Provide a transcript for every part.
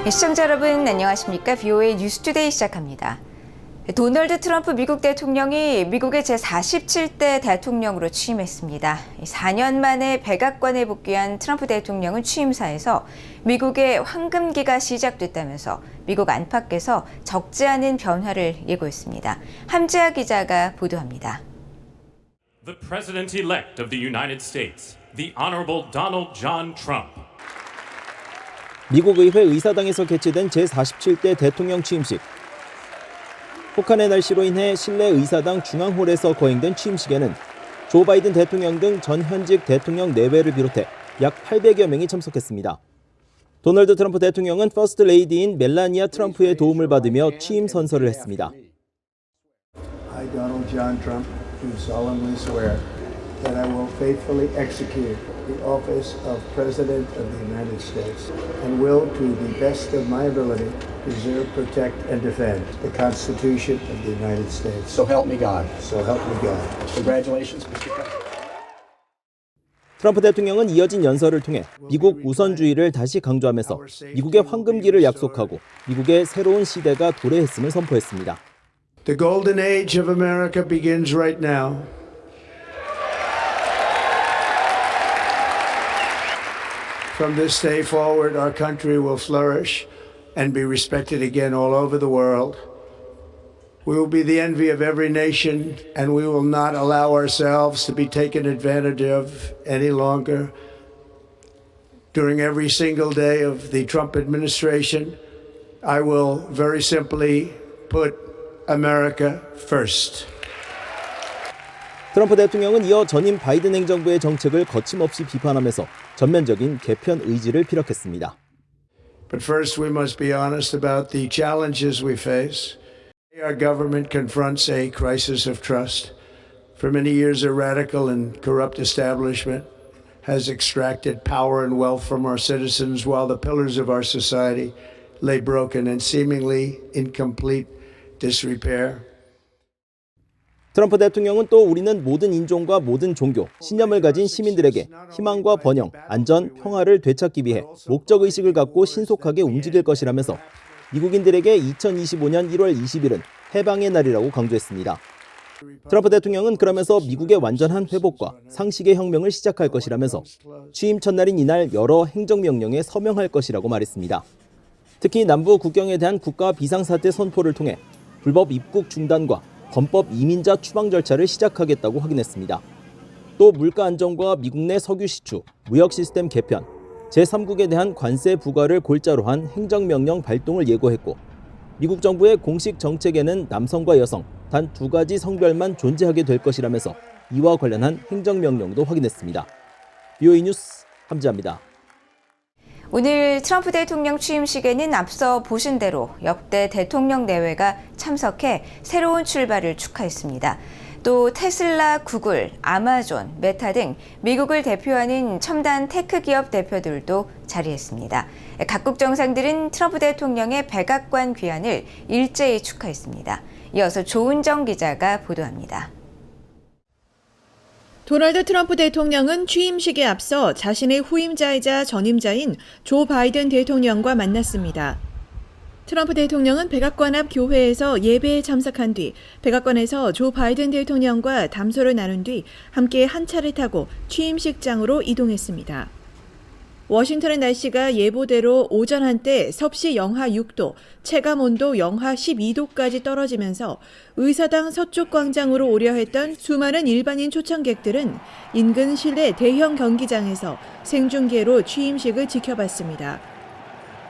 시청자 여러분 안녕하십니까? VOA 뉴스투데이 시작합니다. 도널드 트럼프 미국 대통령이 미국의 제47대 대통령으로 취임했습니다. 4년 만에 백악관에 복귀한 트럼프 대통령은 취임사에서 미국의 황금기가 시작됐다면서 미국 안팎에서 적지 않은 변화를 예고했습니다. 함재하 기자가 보도합니다. The President-elect of the United States, the Honorable Donald John Trump. 미국 의회 의사당에서 개최된 제47대 대통령 취임식. 혹한의 날씨로 인해 실내 의사당 중앙홀에서 거행된 취임식에는 조 바이든 대통령 등 전 현직 대통령 4배를 비롯해 약 800여 명이 참석했습니다. 도널드 트럼프 대통령은 퍼스트 레이디인 멜라니아 트럼프의 도움을 받으며 취임 선서를 했습니다. I, Donald John Trump, do solemnly swear that I will faithfully execute the office of President of the United States and will, to the best of my ability, preserve, protect, and defend the Constitution of the United States. So help me God. So help me God. Congratulations, Mr. Trump. 트럼프 대통령은 이어진 연설을 통해 미국 우선주의를 다시 강조하면서 미국의 황금기를 약속하고 미국의 새로운 시대가 도래했음을 선포했습니다. The golden age of America begins right now. From this day forward, our country will flourish and be respected again all over the world. We will be the envy of every nation, and we will not allow ourselves to be taken advantage of any longer. During every single day of the Trump administration, I will very simply put America first. 트럼프 대통령은 이어 전임 바이든 행정부의 정책을 거침없이 비판하면서 전면적인 개편 의지를 피력했습니다. But first we must be honest about the challenges we face. Our government confronts a crisis of trust. For many years, a radical and corrupt establishment has extracted power and wealth from our citizens while the pillars of our society lay broken and seemingly in complete disrepair. 트럼프 대통령은 또 우리는 모든 인종과 모든 종교, 신념을 가진 시민들에게 희망과 번영, 안전, 평화를 되찾기 위해 목적의식을 갖고 신속하게 움직일 것이라면서 미국인들에게 2025년 1월 20일은 해방의 날이라고 강조했습니다. 트럼프 대통령은 그러면서 미국의 완전한 회복과 상식의 혁명을 시작할 것이라면서 취임 첫날인 이날 여러 행정명령에 서명할 것이라고 말했습니다. 특히 남부 국경에 대한 국가 비상사태 선포를 통해 불법 입국 중단과 범법 이민자 추방 절차를 시작하겠다고 확인했습니다. 또 물가 안정과 미국 내 석유 시추, 무역 시스템 개편, 제3국에 대한 관세 부과를 골자로 한 행정명령 발동을 예고했고 미국 정부의 공식 정책에는 남성과 여성, 단 2가지 성별만 존재하게 될 것이라면서 이와 관련한 행정명령도 확인했습니다. VOA 뉴스 함재하입니다. 오늘 트럼프 대통령 취임식에는 앞서 보신 대로 역대 대통령 내외가 참석해 새로운 출발을 축하했습니다. 또 테슬라, 구글, 아마존, 메타 등 미국을 대표하는 첨단 테크 기업 대표들도 자리했습니다. 각국 정상들은 트럼프 대통령의 백악관 귀환을 일제히 축하했습니다. 이어서 조은정 기자가 보도합니다. 도널드 트럼프 대통령은 취임식에 앞서 자신의 후임자이자 전임자인 조 바이든 대통령과 만났습니다. 트럼프 대통령은 백악관 앞 교회에서 예배에 참석한 뒤 백악관에서 조 바이든 대통령과 담소를 나눈 뒤 함께 한 차를 타고 취임식장으로 이동했습니다. 워싱턴의 날씨가 예보대로 오전 한때 섭씨 영하 6도, 체감온도 영하 12도까지 떨어지면서 의사당 서쪽 광장으로 오려 했던 수많은 일반인 초청객들은 인근 실내 대형 경기장에서 생중계로 취임식을 지켜봤습니다.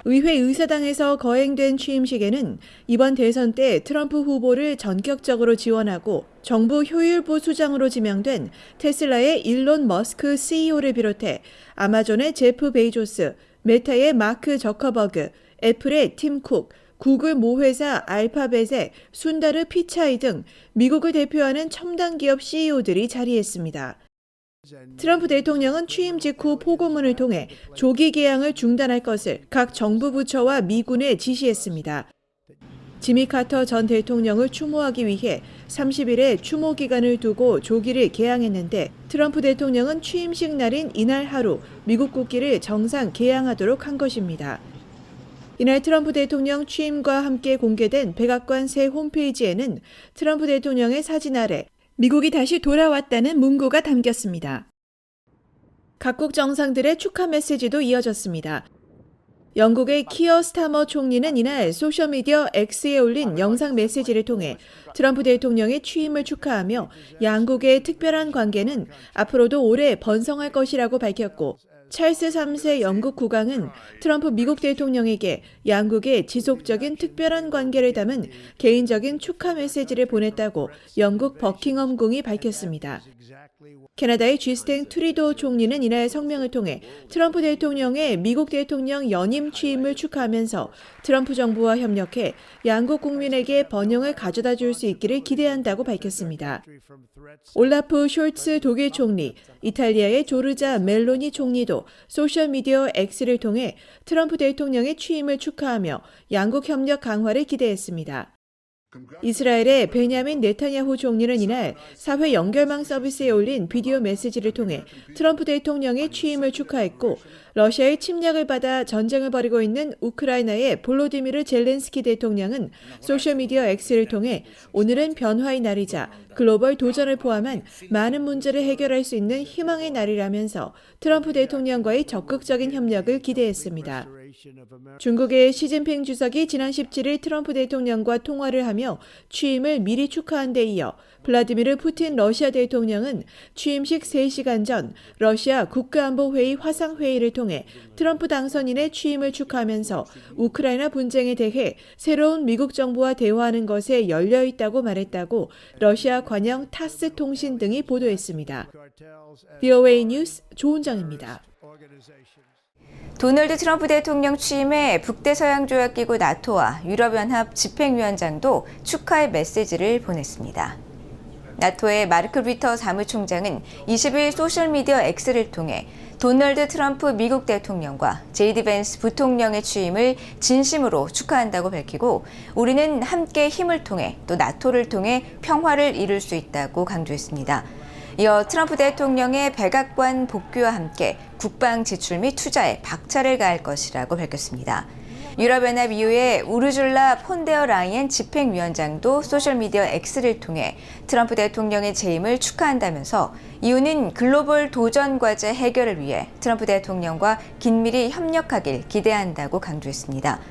의회 의사당에서 거행된 취임식에는 이번 대선 때 트럼프 후보를 전격적으로 지원하고 정부 효율부 수장으로 지명된 테슬라의 일론 머스크 CEO를 비롯해 아마존의 제프 베이조스, 메타의 마크 저커버그, 애플의 팀 쿡, 구글 모회사 알파벳의 순다르 피차이 등 미국을 대표하는 첨단 기업 CEO들이 자리했습니다. 트럼프 대통령은 취임 직후 포고문을 통해 조기 개항을 중단할 것을 각 정부 부처와 미군에 지시했습니다. 지미 카터 전 대통령을 추모하기 위해 30일에 추모 기간을 두고 조기를 개항했는데 트럼프 대통령은 취임식 날인 이날 하루 미국 국기를 정상 개항하도록 한 것입니다. 이날 트럼프 대통령 취임과 함께 공개된 백악관 새 홈페이지에는 트럼프 대통령의 사진 아래 미국이 다시 돌아왔다는 문구가 담겼습니다. 각국 정상들의 축하 메시지도 이어졌습니다. 영국의 키어 스타머 총리는 이날 소셜미디어 X에 올린 영상 메시지를 통해 트럼프 대통령의 취임을 축하하며 양국의 특별한 관계는 앞으로도 오래 번성할 것이라고 밝혔고, 찰스 3세 영국 국왕은 트럼프 미국 대통령에게 양국의 지속적인 특별한 관계를 담은 개인적인 축하 메시지를 보냈다고 영국 버킹엄궁이 밝혔습니다. 캐나다의 주스틴 트루도 총리는 이날 성명을 통해 트럼프 대통령의 미국 대통령 연임 취임을 축하하면서 트럼프 정부와 협력해 양국 국민에게 번영을 가져다 줄 수 있기를 기대한다고 밝혔습니다. 올라프 숄츠 독일 총리, 이탈리아의 조르자 멜로니 총리도 소셜미디어 X를 통해 트럼프 대통령의 취임을 축하하며 양국 협력 강화를 기대했습니다. 이스라엘의 베냐민 네타냐후 총리는 이날 사회 연결망 서비스에 올린 비디오 메시지를 통해 트럼프 대통령의 취임을 축하했고, 러시아의 침략을 받아 전쟁을 벌이고 있는 우크라이나의 볼로디미르 젤렌스키 대통령은 소셜미디어 X를 통해 오늘은 변화의 날이자 글로벌 도전을 포함한 많은 문제를 해결할 수 있는 희망의 날이라면서 트럼프 대통령과의 적극적인 협력을 기대했습니다. 중국의 시진핑 주석이 지난 17일 트럼프 대통령과 통화를 하며 취임을 미리 축하한 데 이어 블라디미르 푸틴 러시아 대통령은 취임식 3시간 전 러시아 국가안보회의 화상회의를 통해 트럼프 당선인의 취임을 축하하면서 우크라이나 분쟁에 대해 새로운 미국 정부와 대화하는 것에 열려 있다고 말했다고 러시아 관영 타스 통신 등이 보도했습니다. VOA 뉴스 조은정입니다. 도널드 트럼프 대통령 취임에 북대서양조약기구 나토와 유럽연합 집행위원장도 축하의 메시지를 보냈습니다. 나토의 마르크 리터 사무총장은 20일 소셜미디어 X를 통해 도널드 트럼프 미국 대통령과 제이디 벤스 부통령의 취임을 진심으로 축하한다고 밝히고, 우리는 함께 힘을 통해 또 나토를 통해 평화를 이룰 수 있다고 강조했습니다. 이어 트럼프 대통령의 백악관 복귀와 함께 국방 지출 및 투자에 박차를 가할 것이라고 밝혔습니다. 유럽연합 EU의 우르줄라 폰데어 라이엔 집행위원장도 소셜미디어 X를 통해 트럼프 대통령의 재임을 축하한다면서 EU는 글로벌 도전 과제 해결을 위해 트럼프 대통령과 긴밀히 협력하길 기대한다고 강조했습니다.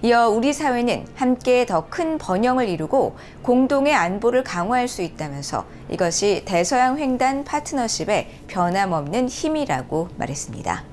이어 우리 사회는 함께 더 큰 번영을 이루고 공동의 안보를 강화할 수 있다면서 이것이 대서양 횡단 파트너십의 변함없는 힘이라고 말했습니다.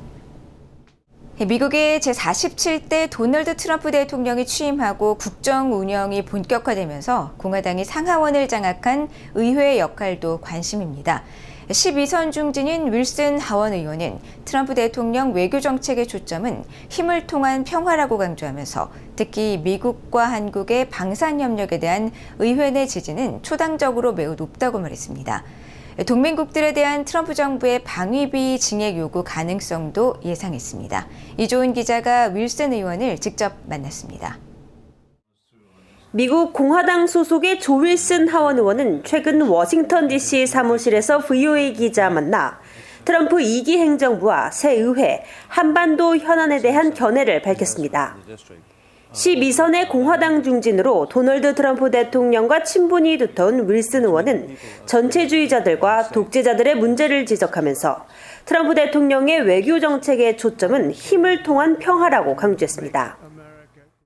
미국의 제47대 도널드 트럼프 대통령이 취임하고 국정 운영이 본격화되면서 공화당이 상하원을 장악한 의회의 역할도 관심입니다. 12선 중진인 윌슨 하원 의원은 트럼프 대통령 외교 정책의 초점은 힘을 통한 평화라고 강조하면서 특히 미국과 한국의 방산 협력에 대한 의회 내 지지는 초당적으로 매우 높다고 말했습니다. 동맹국들에 대한 트럼프 정부의 방위비 징액 요구 가능성도 예상했습니다. 이조은 기자가 윌슨 의원을 직접 만났습니다. 미국 공화당 소속의 조 윌슨 하원 의원은 최근 워싱턴 DC 사무실에서 VOA 기자 만나 트럼프 2기 행정부와 새 의회, 한반도 현안에 대한 견해를 밝혔습니다. 12선의 공화당 중진으로 도널드 트럼프 대통령과 친분이 두터운 윌슨 의원은 전체주의자들과 독재자들의 문제를 지적하면서 트럼프 대통령의 외교 정책의 초점은 힘을 통한 평화라고 강조했습니다.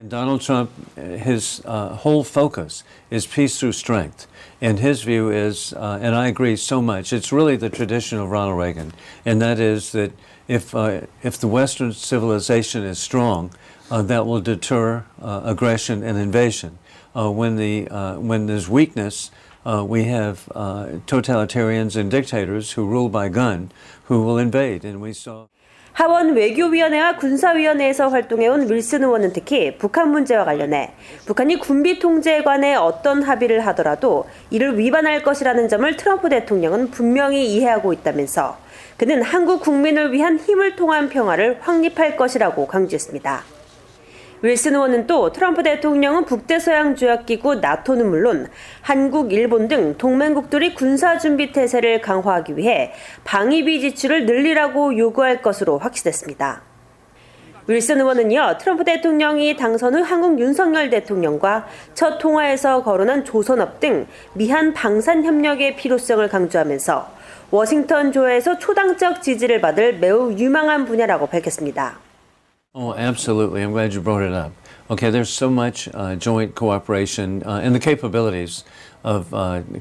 Donald Trump, his whole focus is peace through strength. And his view is, and I agree so much, it's really the tradition of Ronald Reagan. And that is that if the Western civilization is strong, that will deter aggression and invasion. When there's weakness, we have totalitarians and dictators who rule by gun who will invade. And we saw. 하원 외교위원회와 군사위원회에서 활동해온 윌슨 의원은 특히 북한 문제와 관련해 북한이 군비 통제에 관해 어떤 합의를 하더라도 이를 위반할 것이라는 점을 트럼프 대통령은 분명히 이해하고 있다면서 그는 한국 국민을 위한 힘을 통한 평화를 확립할 것이라고 강조했습니다. 윌슨 의원은 또 트럼프 대통령은 북대서양조약기구 나토는 물론 한국, 일본 등 동맹국들이 군사준비 태세를 강화하기 위해 방위비 지출을 늘리라고 요구할 것으로 확신했습니다. 윌슨 의원은요, 트럼프 대통령이 당선 후 한국 윤석열 대통령과 첫 통화에서 거론한 조선업 등 미한 방산 협력의 필요성을 강조하면서 워싱턴 조에서 초당적 지지를 받을 매우 유망한 분야라고 밝혔습니다. Oh, absolutely. I'm glad you brought it up. Okay, there's so much joint cooperation and the capabilities of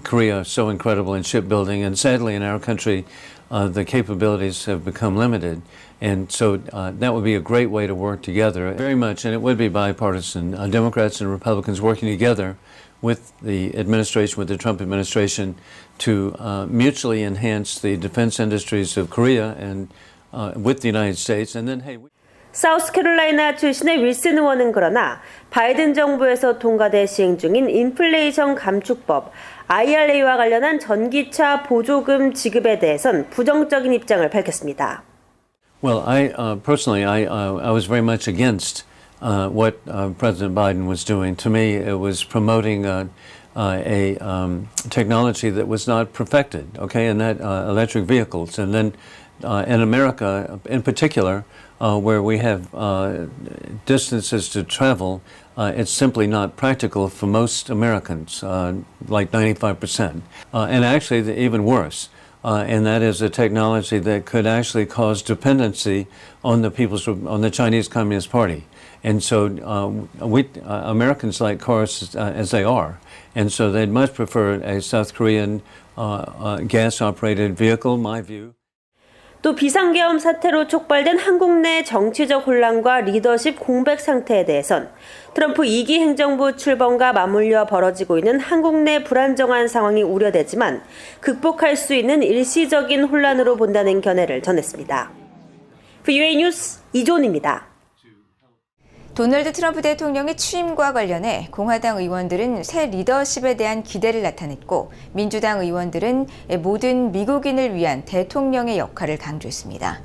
Korea are so incredible in shipbuilding, and sadly in our country, the capabilities have become limited. And so that would be a great way to work together, very much, and it would be bipartisan. Democrats and Republicans working together with the administration, with the Trump administration, to mutually enhance the defense industries of Korea and with the United States. And then, hey. 사우스캐롤라이나 출신의 윌슨 의원은 그러나 바이든 정부에서 통과돼 시행 중인 인플레이션 감축법 IRA와 관련한 전기차 보조금 지급에 대해선 부정적인 입장을 밝혔습니다. Well, I personally, I was very much against what President Biden was doing. To me, it was promoting a technology that was not perfected, okay, and that electric vehicles. And then in America, in particular, where we have distances to travel, it's simply not practical for most Americans, like 95%. And actually, even worse. And that is a technology that could actually cause dependency on the Chinese Communist Party. And so Americans like cars as they are. And so they'd much prefer a South Korean gas-operated vehicle, my view. 또 비상계엄 사태로 촉발된 한국 내 정치적 혼란과 리더십 공백 상태에 대해선 트럼프 2기 행정부 출범과 맞물려 벌어지고 있는 한국 내 불안정한 상황이 우려되지만 극복할 수 있는 일시적인 혼란으로 본다는 견해를 전했습니다. VOA 뉴스 이존입니다. 도널드 트럼프 대통령의 취임과 관련해 공화당 의원들은 새 리더십에 대한 기대를 나타냈고 민주당 의원들은 모든 미국인을 위한 대통령의 역할을 강조했습니다.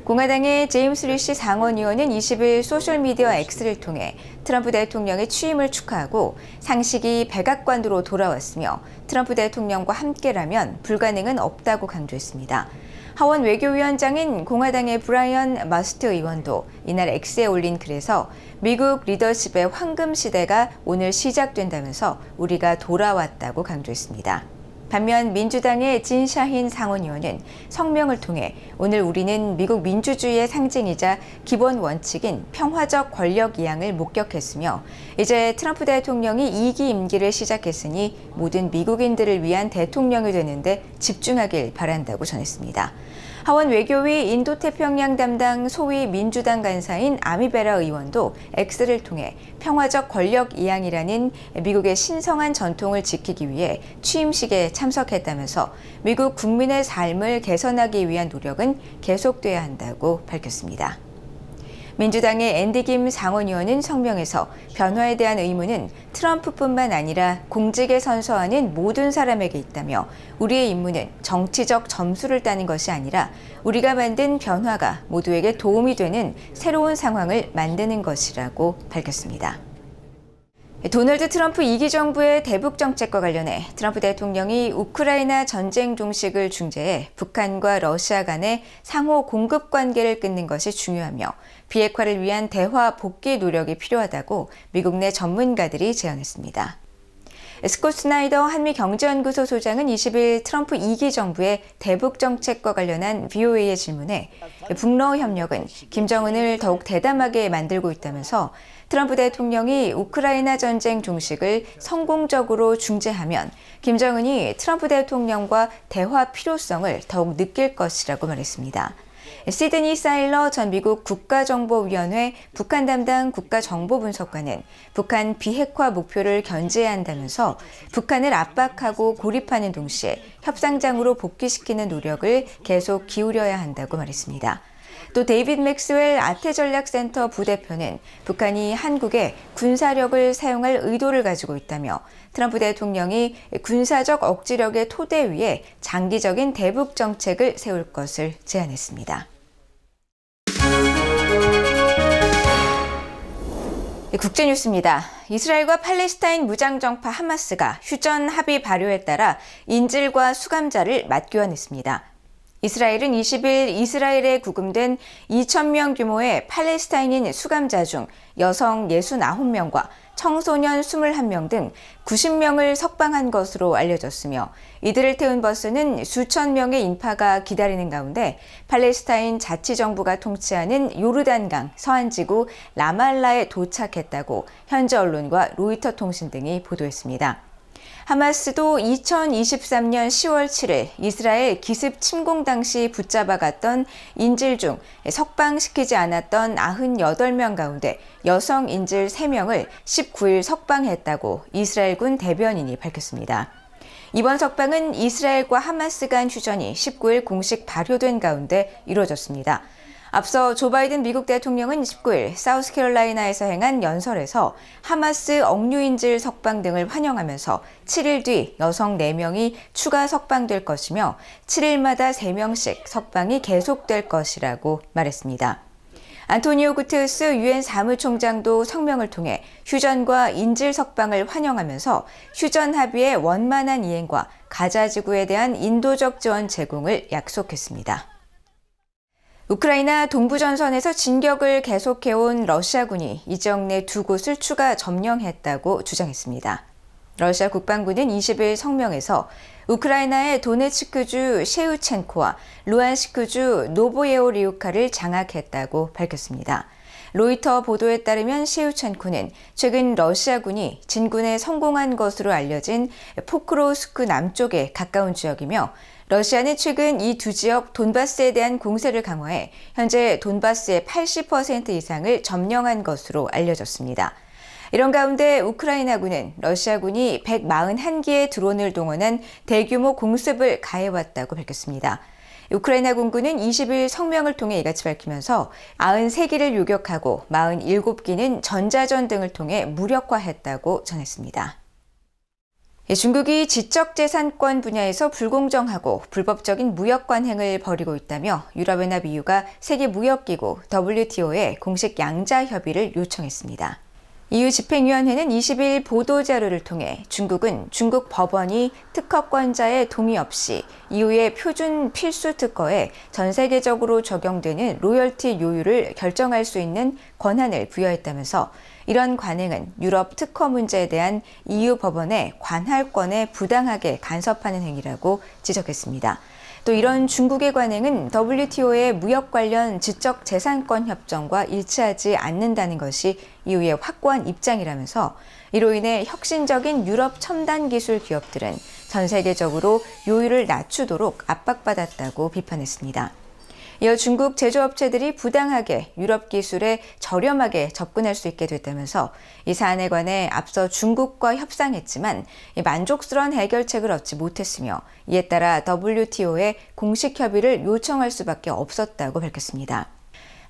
공화당의 제임스 리시 상원의원은 20일 소셜미디어 X를 통해 트럼프 대통령의 취임을 축하하고 상식이 백악관으로 돌아왔으며 트럼프 대통령과 함께라면 불가능은 없다고 강조했습니다. 하원 외교위원장인 공화당의 브라이언 마스트 의원도 이날 X에 올린 글에서 미국 리더십의 황금 시대가 오늘 시작된다면서 우리가 돌아왔다고 강조했습니다. 반면 민주당의 진 샤힌 상원의원은 성명을 통해 오늘 우리는 미국 민주주의의 상징이자 기본 원칙인 평화적 권력 이양을 목격했으며 이제 트럼프 대통령이 2기 임기를 시작했으니 모든 미국인들을 위한 대통령이 되는데 집중하길 바란다고 전했습니다. 하원 외교위 인도태평양 담당 소위 민주당 간사인 아미베라 의원도 X를 통해 평화적 권력 이양이라는 미국의 신성한 전통을 지키기 위해 취임식에 참석했다면서 미국 국민의 삶을 개선하기 위한 노력은 계속돼야 한다고 밝혔습니다. 민주당의 앤디 김 상원의원은 성명에서 변화에 대한 의무는 트럼프뿐만 아니라 공직에 선서하는 모든 사람에게 있다며 우리의 임무는 정치적 점수를 따는 것이 아니라 우리가 만든 변화가 모두에게 도움이 되는 새로운 상황을 만드는 것이라고 밝혔습니다. 도널드 트럼프 2기 정부의 대북 정책과 관련해 트럼프 대통령이 우크라이나 전쟁 종식을 중재해 북한과 러시아 간의 상호 공급 관계를 끊는 것이 중요하며 비핵화를 위한 대화 복귀 노력이 필요하다고 미국 내 전문가들이 제언했습니다. 스콧 스나이더 한미경제연구소 소장은 20일 트럼프 2기 정부의 대북 정책과 관련한 VOA의 질문에 북러 협력은 김정은을 더욱 대담하게 만들고 있다면서 트럼프 대통령이 우크라이나 전쟁 종식을 성공적으로 중재하면 김정은이 트럼프 대통령과 대화 필요성을 더욱 느낄 것이라고 말했습니다. 시드니 사일러 전 미국 국가정보위원회 북한 담당 국가정보분석관은 북한 비핵화 목표를 견제해야 한다면서 북한을 압박하고 고립하는 동시에 협상장으로 복귀시키는 노력을 계속 기울여야 한다고 말했습니다. 또 데이빗 맥스웰 아태전략센터 부대표는 북한이 한국에 군사력을 사용할 의도를 가지고 있다며 트럼프 대통령이 군사적 억지력의 토대 위에 장기적인 대북 정책을 세울 것을 제안했습니다. 국제뉴스입니다. 이스라엘과 팔레스타인 무장정파 하마스가 휴전 합의 발효에 따라 인질과 수감자를 맞교환했습니다. 이스라엘은 20일 이스라엘에 구금된 2,000명 규모의 팔레스타인인 수감자 중 여성 69명과 청소년 21명 등 90명을 석방한 것으로 알려졌으며 이들을 태운 버스는 수천 명의 인파가 기다리는 가운데 팔레스타인 자치정부가 통치하는 요르단강 서안지구 라말라에 도착했다고 현지 언론과 로이터 통신 등이 보도했습니다. 하마스도 2023년 10월 7일 이스라엘 기습 침공 당시 붙잡아갔던 인질 중 석방시키지 않았던 98명 가운데 여성 인질 3명을 19일 석방했다고 이스라엘군 대변인이 밝혔습니다. 이번 석방은 이스라엘과 하마스 간 휴전이 19일 공식 발효된 가운데 이루어졌습니다. 앞서 조 바이든 미국 대통령은 19일 사우스캐롤라이나에서 행한 연설에서 하마스 억류인질 석방 등을 환영하면서 7일 뒤 여성 4명이 추가 석방될 것이며 7일마다 3명씩 석방이 계속될 것이라고 말했습니다. 안토니오 구테르스 유엔 사무총장도 성명을 통해 휴전과 인질 석방을 환영하면서 휴전 합의의 원만한 이행과 가자 지구에 대한 인도적 지원 제공을 약속했습니다. 우크라이나 동부전선에서 진격을 계속해온 러시아군이 이 지역 내 2곳을 추가 점령했다고 주장했습니다. 러시아 국방부는 20일 성명에서 우크라이나의 도네츠크주 셰우첸코와 루안스크주 노보예오리우카를 장악했다고 밝혔습니다. 로이터 보도에 따르면 셰우첸코는 최근 러시아군이 진군에 성공한 것으로 알려진 포크로스크 남쪽에 가까운 지역이며 러시아는 최근 이 두 지역 돈바스에 대한 공세를 강화해 현재 돈바스의 80% 이상을 점령한 것으로 알려졌습니다. 이런 가운데 우크라이나군은 러시아군이 141기의 드론을 동원한 대규모 공습을 가해왔다고 밝혔습니다. 우크라이나 군군은 20일 성명을 통해 이같이 밝히면서 93기를 요격하고 47기는 전자전 등을 통해 무력화했다고 전했습니다. 중국이 지적재산권 분야에서 불공정하고 불법적인 무역 관행을 벌이고 있다며 유럽연합 EU가 세계무역기구 WTO에 공식 양자 협의를 요청했습니다. EU 집행위원회는 20일 보도자료를 통해 중국은 중국 법원이 특허권자의 동의 없이 EU의 표준 필수 특허에 전 세계적으로 적용되는 로열티 요율을 결정할 수 있는 권한을 부여했다면서 이런 관행은 유럽 특허 문제에 대한 EU 법원의 관할권에 부당하게 간섭하는 행위라고 지적했습니다. 또 이런 중국의 관행은 WTO의 무역 관련 지적재산권 협정과 일치하지 않는다는 것이 EU의 확고한 입장이라면서 이로 인해 혁신적인 유럽 첨단 기술 기업들은 전 세계적으로 요율을 낮추도록 압박받았다고 비판했습니다. 이어 중국 제조업체들이 부당하게 유럽 기술에 저렴하게 접근할 수 있게 됐다면서 이 사안에 관해 앞서 중국과 협상했지만 만족스러운 해결책을 얻지 못했으며 이에 따라 WTO에 공식 협의를 요청할 수밖에 없었다고 밝혔습니다.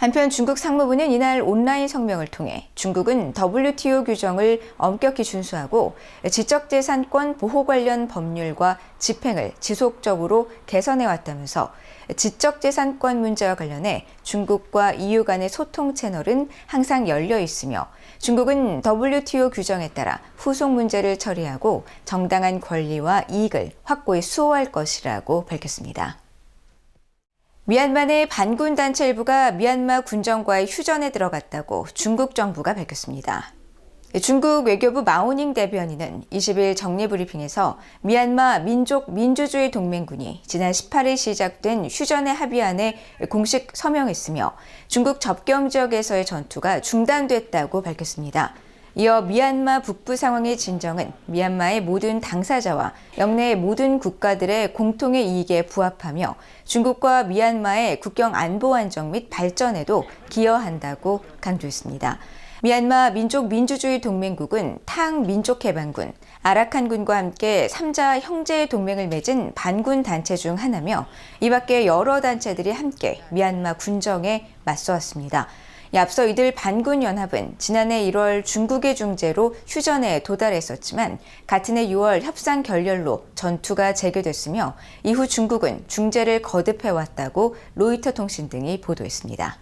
한편 중국 상무부는 이날 온라인 성명을 통해 중국은 WTO 규정을 엄격히 준수하고 지적재산권 보호 관련 법률과 집행을 지속적으로 개선해왔다면서 지적재산권 문제와 관련해 중국과 EU 간의 소통 채널은 항상 열려 있으며 중국은 WTO 규정에 따라 후속 문제를 처리하고 정당한 권리와 이익을 확고히 수호할 것이라고 밝혔습니다. 미얀마 내 반군 단체 일부가 미얀마 군정과의 휴전에 들어갔다고 중국 정부가 밝혔습니다. 중국 외교부 마오닝 대변인은 20일 정례브리핑에서 미얀마 민족민주주의 동맹군이 지난 18일 시작된 휴전의 합의안에 공식 서명했으며 중국 접경 지역에서의 전투가 중단됐다고 밝혔습니다. 이어 미얀마 북부 상황의 진정은 미얀마의 모든 당사자와 영내의 모든 국가들의 공통의 이익에 부합하며 중국과 미얀마의 국경 안보 안정 및 발전에도 기여한다고 강조했습니다. 미얀마 민족민주주의 동맹국은 탕 민족해방군, 아라칸군과 함께 3자 형제 동맹을 맺은 반군 단체 중 하나며 이 밖에 여러 단체들이 함께 미얀마 군정에 맞서왔습니다. 앞서 이들 반군 연합은 지난해 1월 중국의 중재로 휴전에 도달했었지만 같은 해 6월 협상 결렬로 전투가 재개됐으며 이후 중국은 중재를 거듭해왔다고 로이터 통신 등이 보도했습니다.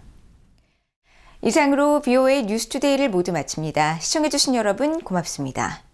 이상으로 BOA 뉴스투데이를 모두 마칩니다. 시청해주신 여러분 고맙습니다.